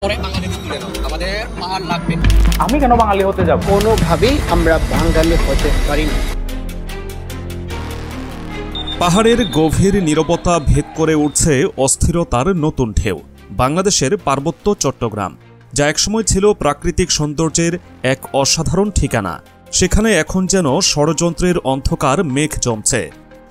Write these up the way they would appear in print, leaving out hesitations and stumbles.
আমি কেন বাঙালি হতে যাব? কোনোভাবেই আমরা বাঙালি হতে পারি না। পাহাড়ের গভীর নীরবতা ভেদ করে উঠছে অস্থিরতার নতুন ঢেউ। বাংলাদেশের পার্বত্য চট্টগ্রাম, যা একসময় ছিল প্রাকৃতিক সৌন্দর্যের এক অসাধারণ ঠিকানা, সেখানে এখন যেন ষড়যন্ত্রের অন্ধকার মেঘ জমছে।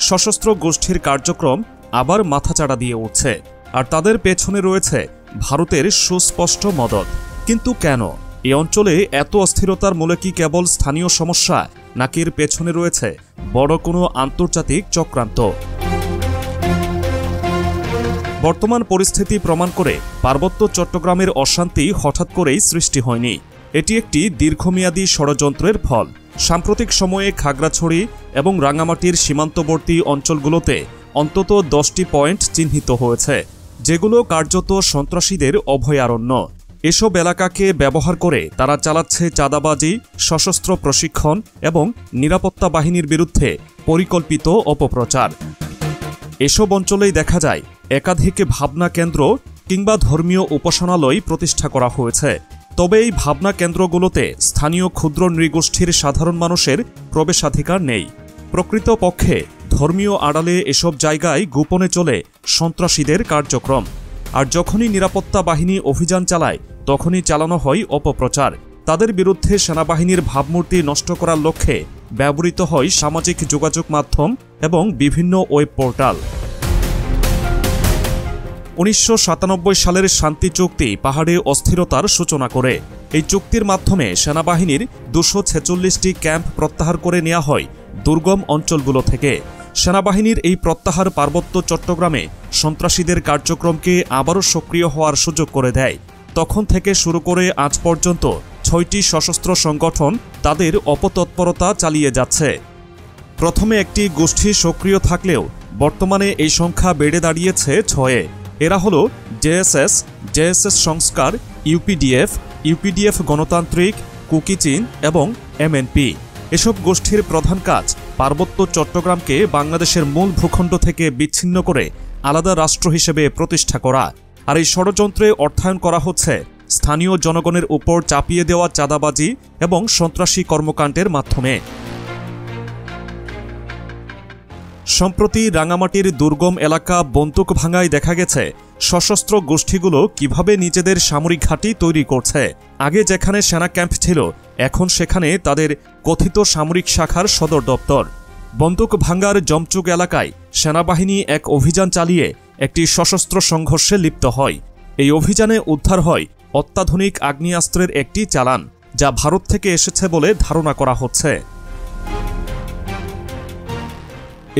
সশস্ত্র গোষ্ঠীর কার্যক্রম আবার মাথাচাড়া দিয়ে উঠছে, আর তাদের পেছনে রয়েছে ভারতের সুস্পষ্ট মদদ। কিন্তু কেন? এই অঞ্চলে এত অস্থিরতার মূলে কি কেবল স্থানীয় সমস্যা, নাকি এর পেছনে রয়েছে বড় কোনো আন্তর্জাতিক চক্রান্ত? বর্তমান পরিস্থিতি প্রমাণ করে পার্বত্য চট্টগ্রামের অশান্তি হঠাৎ করেই সৃষ্টি হয়নি। এটি একটি দীর্ঘমেয়াদী ষড়যন্ত্রের ফল। সাম্প্রতিক সময়ে খাগড়াছড়ি এবং রাঙামাটির সীমান্তবর্তী অঞ্চলগুলোতে অন্তত 10টি পয়েন্ট চিহ্নিত হয়েছে, যেগুলো কার্যত সন্ত্রাসীদের অভয়ারণ্য। এসব এলাকাকে ব্যবহার করে তারা চালাচ্ছে চাঁদাবাজি, সশস্ত্র প্রশিক্ষণ এবং নিরাপত্তা বাহিনীর বিরুদ্ধে পরিকল্পিত অপপ্রচার। এসব অঞ্চলেই দেখা যায় একাধিক ভাবনা কেন্দ্র কিংবা ধর্মীয় উপাসনালয় প্রতিষ্ঠা করা হয়েছে। তবে এই ভাবনা কেন্দ্রগুলোতে স্থানীয় ক্ষুদ্র নৃগোষ্ঠীর সাধারণ মানুষের প্রবেশাধিকার নেই। প্রকৃতপক্ষে ধর্মীয় আড়ালে এসব জায়গায় গোপনে চলে সন্ত্রাসীদের কার্যক্রম। আর যখনই নিরাপত্তা বাহিনী অভিযান চালায়, তখনই চালানো হয় অপপ্রচার। তাদের বিরুদ্ধে সেনাবাহিনীর ভাবমূর্তি নষ্ট করার লক্ষ্যে ব্যবহৃত হয় সামাজিক যোগাযোগ মাধ্যম এবং বিভিন্ন ওয়েব পোর্টাল। 1997 সালের শান্তি চুক্তি পাহাড়ে অস্থিরতার সূচনা করে। এই চুক্তির মাধ্যমে সেনাবাহিনীর 246টি ক্যাম্প প্রত্যাহার করে নেওয়া হয় দুর্গম অঞ্চলগুলো থেকে। সেনাবাহিনীর এই প্রত্যাহার পার্বত্য চট্টগ্রামে সন্ত্রাসীদের কার্যক্রমকে আবারও সক্রিয় হওয়ার সুযোগ করে দেয়। তখন থেকে শুরু করে আজ পর্যন্ত 6টি সশস্ত্র সংগঠন তাদের অপতৎপরতা চালিয়ে যাচ্ছে। প্রথমে একটি গোষ্ঠী সক্রিয় থাকলেও বর্তমানে এই সংখ্যা বেড়ে দাঁড়িয়েছে 6-এ। এরা হলো জেএসএস সংস্কার, ইউপিডিএফ গণতান্ত্রিক, কুকি চীন এবং এমএনপি। এসব গোষ্ঠীর প্রধান কাজ পার্বত্য চট্টগ্রামকে বাংলাদেশের মূল ভূখণ্ড থেকে বিচ্ছিন্ন করে আলাদা রাষ্ট্র হিসেবে প্রতিষ্ঠা করা। আর এই ষড়যন্ত্রে অর্থায়ন করা হচ্ছে স্থানীয় জনগণের উপর চাপিয়ে দেওয়া চাঁদাবাজি এবং সন্ত্রাসী কর্মকাণ্ডের মাধ্যমে। সম্প্রতি রাঙামাটির দুর্গম এলাকা বন্দুক ভাঙায় দেখা গেছে সশস্ত্র গোষ্ঠীগুলো কিভাবে নিজেদের সামরিক ঘাঁটি তৈরি করছে। আগে যেখানে সেনা ক্যাম্প ছিল, এখন সেখানে তাদের কথিত সামরিক শাখার সদর দপ্তর। বন্দুক ভাঙ্গার জমচুক এলাকায় সেনাবাহিনী এক অভিযান চালিয়ে একটি সশস্ত্র সংঘর্ষে লিপ্ত হয়। এই অভিযানে উদ্ধার হয় অত্যাধুনিক আগ্নেয়াস্ত্রের একটি চালান, যা ভারত থেকে এসেছে বলে ধারণা করা হচ্ছে।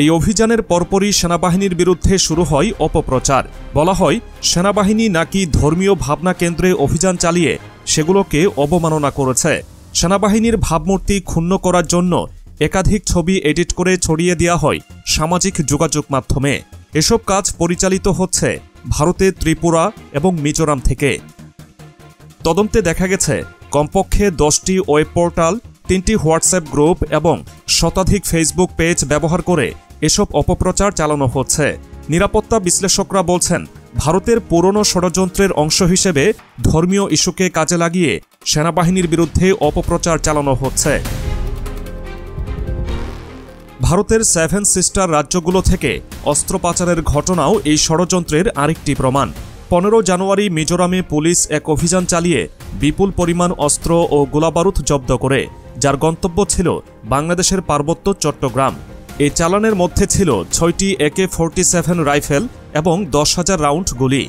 এই অভিযানের পরপরই সেনাবাহিনীর বিরুদ্ধে শুরু হয় অপপ্রচার। বলা হয় সেনাবাহিনী নাকি ধর্মীয় ভাবনা কেন্দ্রে অভিযান চালিয়ে সেগুলোকে অবমাননা করেছে। সেনাবাহিনীর ভাবমূর্তি ক্ষুণ্ণ করার জন্য একাধিক ছবি এডিট করে ছড়িয়ে দেওয়া হয় সামাজিক যোগাযোগ মাধ্যমে। এসব কাজ পরিচালিত হচ্ছে ভারতের ত্রিপুরা এবং মিজোরাম থেকে। তদন্তে দেখা গেছে কমপক্ষে 10টি ওয়েব পোর্টাল, 3টি হোয়াটসঅ্যাপ গ্রুপ এবং শতাধিক ফেসবুক পেজ ব্যবহার করে এসব অপপ্রচার চালানো হচ্ছে। নিরাপত্তা বিশ্লেষকরা বলছেন, ভারতের পুরনো ষড়যন্ত্রের অংশ হিসেবে ধর্মীয় ইস্যুকে কাজে লাগিয়ে সেনাবাহিনীর বিরুদ্ধে অপপ্রচার চালানো হচ্ছে। ভারতের 7 সিস্টার রাজ্যগুলো থেকে অস্ত্র পাচারের ঘটনাও এই ষড়যন্ত্রের আরেকটি প্রমাণ। 15 জানুয়ারি মিজোরামে পুলিশ এক অভিযান চালিয়ে বিপুল পরিমাণ অস্ত্র ও গোলাবারুদ জব্দ করে, যার গন্তব্য ছিল বাংলাদেশের পার্বত্য চট্টগ্রাম। এই চালানের মধ্যে ছিল 6টি AK-47 রাইফেল এবং 10,000 রাউন্ড গুলি।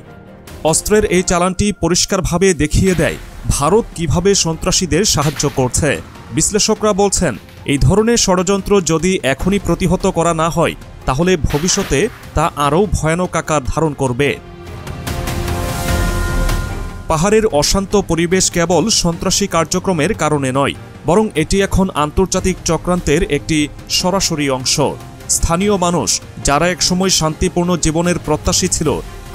অস্ত্রের এই চালানটি পরিষ্কারভাবে দেখিয়ে দেয় ভারত কিভাবে সন্ত্রাসীদের সাহায্য করছে। বিশ্লেষকরা বলছেন, এই ধরনের ষড়যন্ত্র যদি এখনই প্রতিহত করা না হয়, তাহলে ভবিষ্যতে তা আরও ভয়ানক আকার ধারণ করবে। পাহাড়ের অশান্ত পরিবেশ কেবল সন্ত্রাসী কার্যক্রমের কারণে নয়, বরং এটি এখন আন্তর্জাতিক চক্রান্তের একটি সরাসরি অংশ। স্থানীয় মানুষ, যারা একসময় শান্তিপূর্ণ জীবনের প্রত্যাশী ছিল,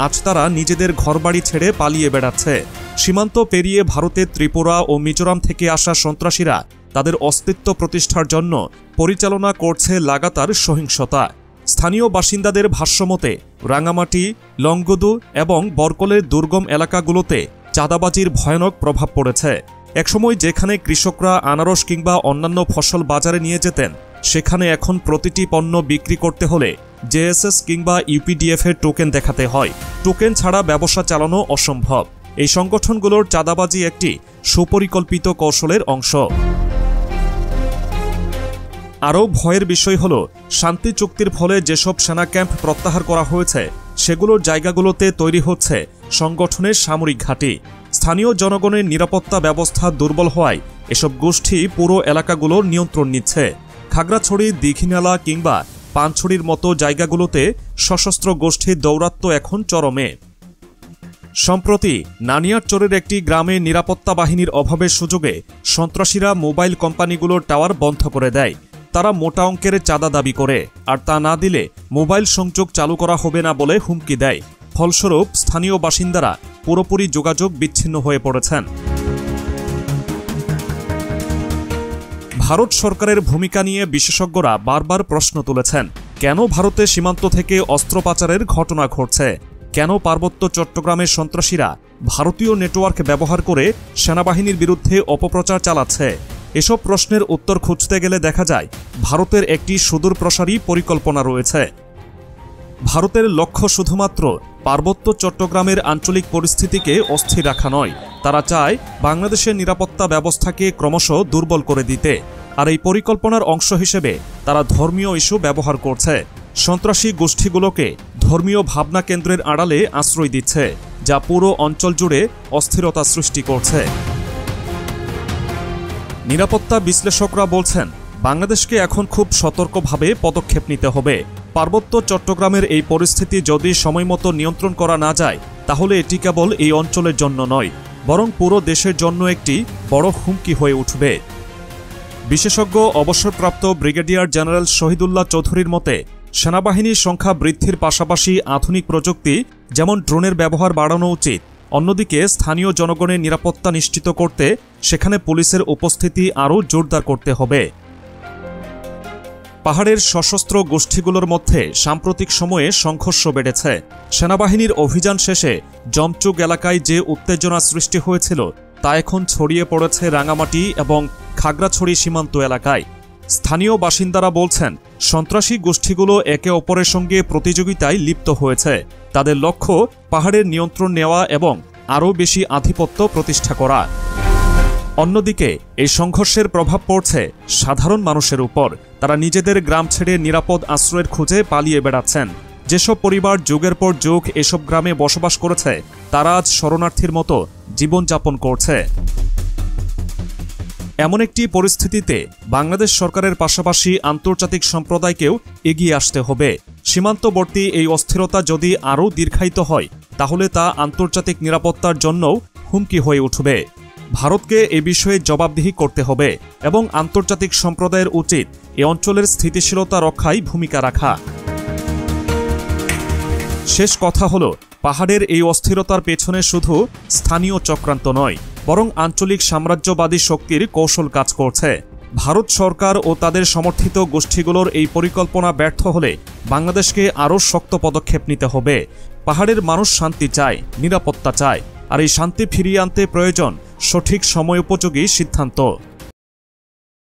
আজ তারা নিজেদের ঘরবাড়ি ছেড়ে পালিয়ে বেড়াচ্ছে। সীমান্ত পেরিয়ে ভারতের ত্রিপুরা ও মিজোরাম থেকে আসা সন্ত্রাসীরা তাদের অস্তিত্ব প্রতিষ্ঠার জন্য পরিচালনা করছে লাগাতার সহিংসতা। স্থানীয় বাসিন্দাদের ভাষ্যমতে রাঙামাটি, লংগদু এবং বরকলের দুর্গম এলাকাগুলোতে চাঁদাবাজির ভয়ানক প্রভাব পড়েছে। একসময় যেখানে কৃষকরা আনারস কিংবা অন্যান্য ফসল বাজারে নিয়ে যেতেন, সেখানে এখন প্রতিটি পণ্য বিক্রি করতে হলে জেএসএস কিংবা ইউপিডিএফ এর টোকেন দেখাতে হয়। টোকেন ছাড়া ব্যবসা চালানো অসম্ভব। এই সংগঠনগুলোর চাঁদাবাজি একটি সুপরিকল্পিত কৌশলের অংশ। আরও ভয়ের বিষয় হল, শান্তি চুক্তির ফলে যেসব সেনা ক্যাম্প প্রত্যাহার করা হয়েছে, সেগুলোর জায়গাগুলোতে তৈরি হচ্ছে সংগঠনের সামরিক ঘাঁটি। স্থানীয় জনগণের নিরাপত্তা ব্যবস্থা দুর্বল হওয়ায় এসব গোষ্ঠী পুরো এলাকাগুলোর নিয়ন্ত্রণ নিচ্ছে। খাগড়াছড়ি, দীঘিনালা কিংবা পানছড়ির মতো জায়গাগুলোতে সশস্ত্র গোষ্ঠীর দৌরাত্ম্য এখন চরমে। সম্প্রতি নানিয়ারচরের একটি গ্রামে নিরাপত্তা বাহিনীর অভাবের সুযোগে সন্ত্রাসীরা মোবাইল কোম্পানিগুলোর টাওয়ার বন্ধ করে দেয়। তারা মোটা অঙ্কের চাঁদা দাবি করে, আর তা না দিলে মোবাইল সংযোগ চালু করা হবে না বলে হুমকি দেয়। ফলস্বরূপ স্থানীয় বাসিন্দারা পুরোপুরি যোগাযোগ বিচ্ছিন্ন হয়ে পড়েছেন। ভারত সরকারের ভূমিকা নিয়ে বিশেষজ্ঞরা বারবার প্রশ্ন তুলেছেন। কেন ভারতের সীমান্ত থেকে অস্ত্র পাচারের ঘটনা ঘটছে? কেন পার্বত্য চট্টগ্রামের সন্ত্রাসীরা ভারতীয় নেটওয়ার্ক ব্যবহার করে সেনাবাহিনীর বিরুদ্ধে অপপ্রচার চালাচ্ছে? এসব প্রশ্নের উত্তর খুঁজতে গেলে দেখা যায় ভারতের একটি সুদূরপ্রসারী পরিকল্পনা রয়েছে। ভারতের লক্ষ্য শুধুমাত্র পার্বত্য চট্টগ্রামের আঞ্চলিক পরিস্থিতিকে অস্থির রাখা নয়, তারা চায় বাংলাদেশের নিরাপত্তা ব্যবস্থাকে ক্রমশ দুর্বল করে দিতে। আর এই পরিকল্পনার অংশ হিসেবে তারা ধর্মীয় ইস্যু ব্যবহার করছে। সন্ত্রাসী গোষ্ঠীগুলোকে ধর্মীয় ভাবনা কেন্দ্রের আড়ালে আশ্রয় দিচ্ছে, যা পুরো অঞ্চল জুড়ে অস্থিরতা সৃষ্টি করছে। নিরাপত্তা বিশ্লেষকরা বলছেন, বাংলাদেশকে এখন খুব সতর্কভাবে পদক্ষেপ নিতে হবে। পার্বত্য চট্টগ্রামের এই পরিস্থিতি যদি সময়মতো নিয়ন্ত্রণ করা না যায়, তাহলে এটি কেবল এই অঞ্চলের জন্য নয়, বরং পুরো দেশের জন্য একটি বড় হুমকি হয়ে উঠবে। বিশেষজ্ঞ অবসরপ্রাপ্ত ব্রিগেডিয়ার জেনারেল শহীদুল্লাহ চৌধুরীর মতে, সেনাবাহিনীর সংখ্যা বৃদ্ধির পাশাপাশি আধুনিক প্রযুক্তি যেমন ড্রোনের ব্যবহার বাড়ানো উচিত। অন্যদিকে স্থানীয় জনগণের নিরাপত্তা নিশ্চিত করতে সেখানে পুলিশের উপস্থিতি আরও জোরদার করতে হবে। পাহাড়ের সশস্ত্র গোষ্ঠীগুলোর মধ্যে সাম্প্রতিক সময়ে সংঘর্ষ বেড়েছে। সেনাবাহিনীর অভিযান শেষে জমচুগ এলাকায় যে উত্তেজনা সৃষ্টি হয়েছিল, তা এখন ছড়িয়ে পড়েছে রাঙামাটি এবং খাগড়াছড়ি সীমান্ত এলাকায়। স্থানীয় বাসিন্দারা বলছেন, সন্ত্রাসী গোষ্ঠীগুলো একে অপরের সঙ্গে প্রতিযোগিতায় লিপ্ত হয়েছে। তাদের লক্ষ্য পাহাড়ের নিয়ন্ত্রণ নেওয়া এবং আরও বেশি আধিপত্য প্রতিষ্ঠা করা। অন্যদিকে এই সংঘর্ষের প্রভাব পড়ছে সাধারণ মানুষের উপর। তারা নিজেদের গ্রাম ছেড়ে নিরাপদ আশ্রয়ের খুঁজে পালিয়ে বেড়াচ্ছেন। যেসব পরিবার যুগের পর যুগ এসব গ্রামে বসবাস করেছে, তারা আজ শরণার্থীর মতো জীবনযাপন করছে। এমন একটি পরিস্থিতিতে বাংলাদেশ সরকারের পাশাপাশি আন্তর্জাতিক সম্প্রদায়কেও এগিয়ে আসতে হবে। সীমান্তবর্তী এই অস্থিরতা যদি আরও দীর্ঘায়িত হয়, তাহলে তা আন্তর্জাতিক নিরাপত্তার জন্যও হুমকি হয়ে উঠবে। ভারতকে এ বিষয়ে জবাবদিহি করতে হবে এবং আন্তর্জাতিক সম্প্রদায়ের উচিত এ অঞ্চলের স্থিতিশীলতা রক্ষায় ভূমিকা রাখা। শেষ কথা হলো, পাহাড়ের এই অস্থিরতার পেছনে শুধু স্থানীয় চক্রান্ত নয়, বরং আঞ্চলিক সাম্রাজ্যবাদী শক্তির কৌশল কাজ করছে। ভারত সরকার ও তাদের সমর্থিত গোষ্ঠীগুলোর এই পরিকল্পনা ব্যর্থ হলে বাংলাদেশকে আরও শক্ত পদক্ষেপ নিতে হবে। পাহাড়ের মানুষ শান্তি চায়, নিরাপত্তা চায়, আর এই শান্তি ফিরিয়ে আনতে প্রয়োজন সঠিক সময়োপযোগী সিদ্ধান্ত।